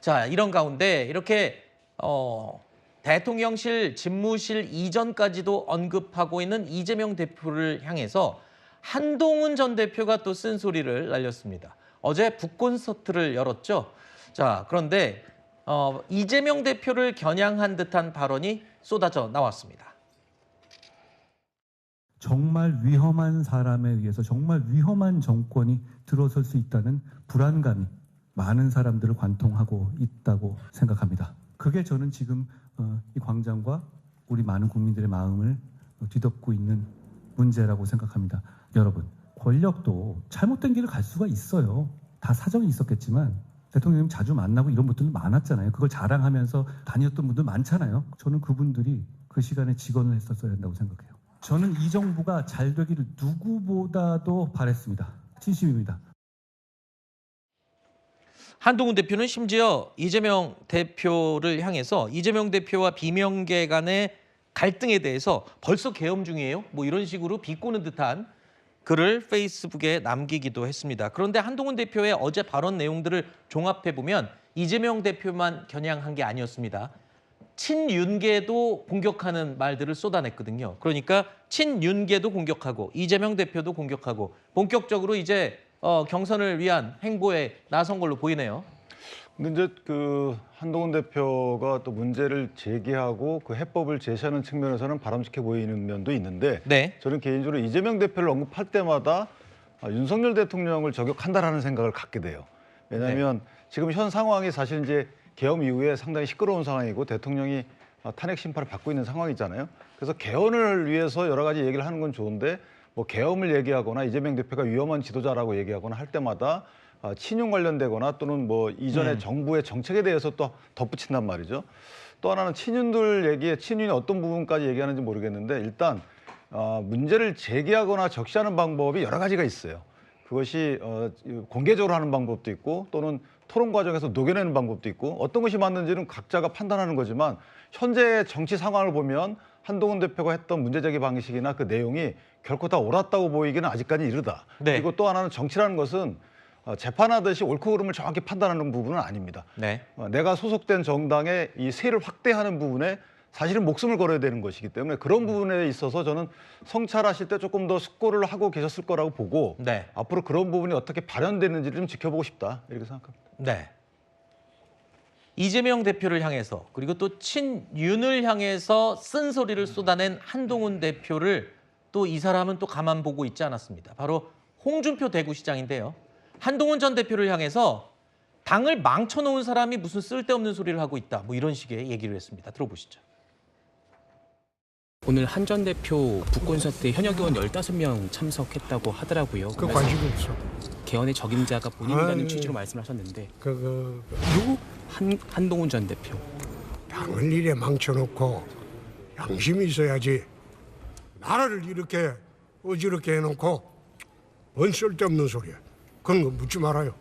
자, 이런 가운데 이렇게 대통령실 집무실 이전까지도 언급하고 있는 이재명 대표를 향해서 한동훈 전 대표가 또 쓴소리를 날렸습니다. 어제 북콘서트를 열었죠. 자, 그런데 이재명 대표를 겨냥한 듯한 발언이 쏟아져 나왔습니다. 정말 위험한 사람에 의해서 정말 위험한 정권이 들어설 수 있다는 불안감이 많은 사람들을 관통하고 있다고 생각합니다. 그게 저는 지금 이 광장과 우리 많은 국민들의 마음을 뒤덮고 있는 문제라고 생각합니다. 여러분, 권력도 잘못된 길을 갈 수가 있어요. 다 사정이 있었겠지만 대통령님 자주 만나고 이런 분들 많았잖아요. 그걸 자랑하면서 다녔던 분들 많잖아요. 저는 그분들이 그 시간에 직언을 했었어야 한다고 생각해요. 저는 이 정부가 잘 되기를 누구보다도 바랬습니다. 진심입니다. 한동훈 대표는 심지어 이재명 대표를 향해서 이재명 대표와 비명계 간의 갈등에 대해서 벌써 계엄 중이에요? 뭐 이런 식으로 비꼬는 듯한 글을 페이스북에 남기기도 했습니다. 그런데 한동훈 대표의 어제 발언 내용들을 종합해보면 이재명 대표만 겨냥한 게 아니었습니다. 친윤계도 공격하는 말들을 쏟아냈거든요. 그러니까 친윤계도 공격하고 이재명 대표도 공격하고 본격적으로 이제 경선을 위한 행보에 나선 걸로 보이네요. 근데 이제 그 한동훈 대표가 또 문제를 제기하고 그 해법을 제시하는 측면에서는 바람직해 보이는 면도 있는데 네. 저는 개인적으로 이재명 대표를 언급할 때마다 윤석열 대통령을 저격한다라는 생각을 갖게 돼요. 왜냐하면 지금 현 상황이 사실 이제 계엄 이후에 상당히 시끄러운 상황이고 대통령이 탄핵 심판을 받고 있는 상황이잖아요. 그래서 개헌을 위해서 여러 가지 얘기를 하는 건 좋은데 뭐 계엄을 얘기하거나 이재명 대표가 위험한 지도자라고 얘기하거나 할 때마다 친윤 관련되거나 또는 뭐 이전의 정부의 정책에 대해서 또 덧붙인단 말이죠. 또 하나는 친윤들 얘기에 친윤이 어떤 부분까지 얘기하는지 모르겠는데 일단 문제를 제기하거나 적시하는 방법이 여러 가지가 있어요. 그것이 공개적으로 하는 방법도 있고 또는 토론 과정에서 녹여내는 방법도 있고 어떤 것이 맞는지는 각자가 판단하는 거지만 현재 정치 상황을 보면 한동훈 대표가 했던 문제제기 방식이나 그 내용이 결코 다 옳았다고 보이기는 아직까지 이르다. 네. 그리고 또 하나는 정치라는 것은 재판하듯이 옳고 그름을 정확히 판단하는 부분은 아닙니다. 네. 내가 소속된 정당의 이 세를 확대하는 부분에 사실은 목숨을 걸어야 되는 것이기 때문에 그런 부분에 있어서 저는 성찰하실 때 조금 더 숙고를 하고 계셨을 거라고 보고 네. 앞으로 그런 부분이 어떻게 발현되는지를 좀 지켜보고 싶다 이렇게 생각합니다. 네. 이재명 대표를 향해서 그리고 또 친윤을 향해서 쓴소리를 쏟아낸 한동훈 대표를 또 이 사람은 또 가만 보고 있지 않았습니다. 바로 홍준표 대구시장인데요. 한동훈 전 대표를 향해서 당을 망쳐놓은 사람이 무슨 쓸데없는 소리를 하고 있다. 뭐 이런 식의 얘기를 했습니다. 들어보시죠. 오늘 한 전 대표 북콘서트에 현역 의원 15명 참석했다고 하더라고요. 그 관심 없어. 개헌의 적임자가 본인이라는 취지로 말씀하셨는데 누구? 한동훈 전 대표. 당을 이래 망쳐놓고 양심이 있어야지. 나라를 이렇게 어지럽게 해놓고 뭔 쓸데없는 소리야. 그런 거 묻지 말아요.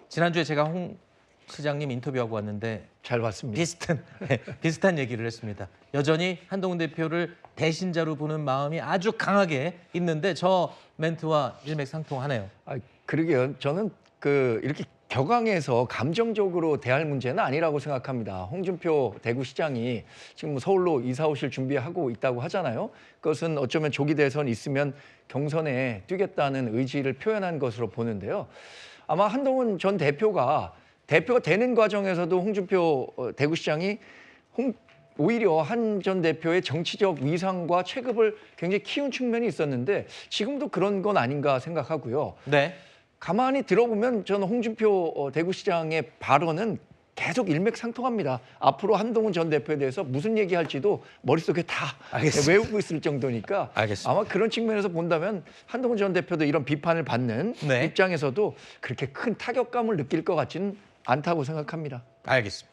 지난주에 제가 홍 시장님 인터뷰하고 왔는데 잘 봤습니다. 비슷한 얘기를 했습니다. 여전히 한동훈 대표를 대신자로 보는 마음이 아주 강하게 있는데 저 멘트와 일맥상통하네요. 그러게요. 저는 이렇게 격앙해서 감정적으로 대할 문제는 아니라고 생각합니다. 홍준표 대구시장이 지금 서울로 이사 오실 준비하고 있다고 하잖아요. 그것은 어쩌면 조기 대선 있으면 경선에 뛰겠다는 의지를 표현한 것으로 보는데요. 아마 한동훈 전 대표가 되는 과정에서도 홍준표 대구시장이 오히려 한 전 대표의 정치적 위상과 체급을 굉장히 키운 측면이 있었는데 지금도 그런 건 아닌가 생각하고요. 네. 가만히 들어보면 저는 홍준표 대구시장의 발언은 계속 일맥상통합니다. 앞으로 한동훈 전 대표에 대해서 무슨 얘기할지도 머릿속에 다 외우고 있을 정도니까 알겠습니다. 아마 그런 측면에서 본다면 한동훈 전 대표도 이런 비판을 받는 네. 입장에서도 그렇게 큰 타격감을 느낄 것 같지는 않다고 생각합니다. 알겠습니다.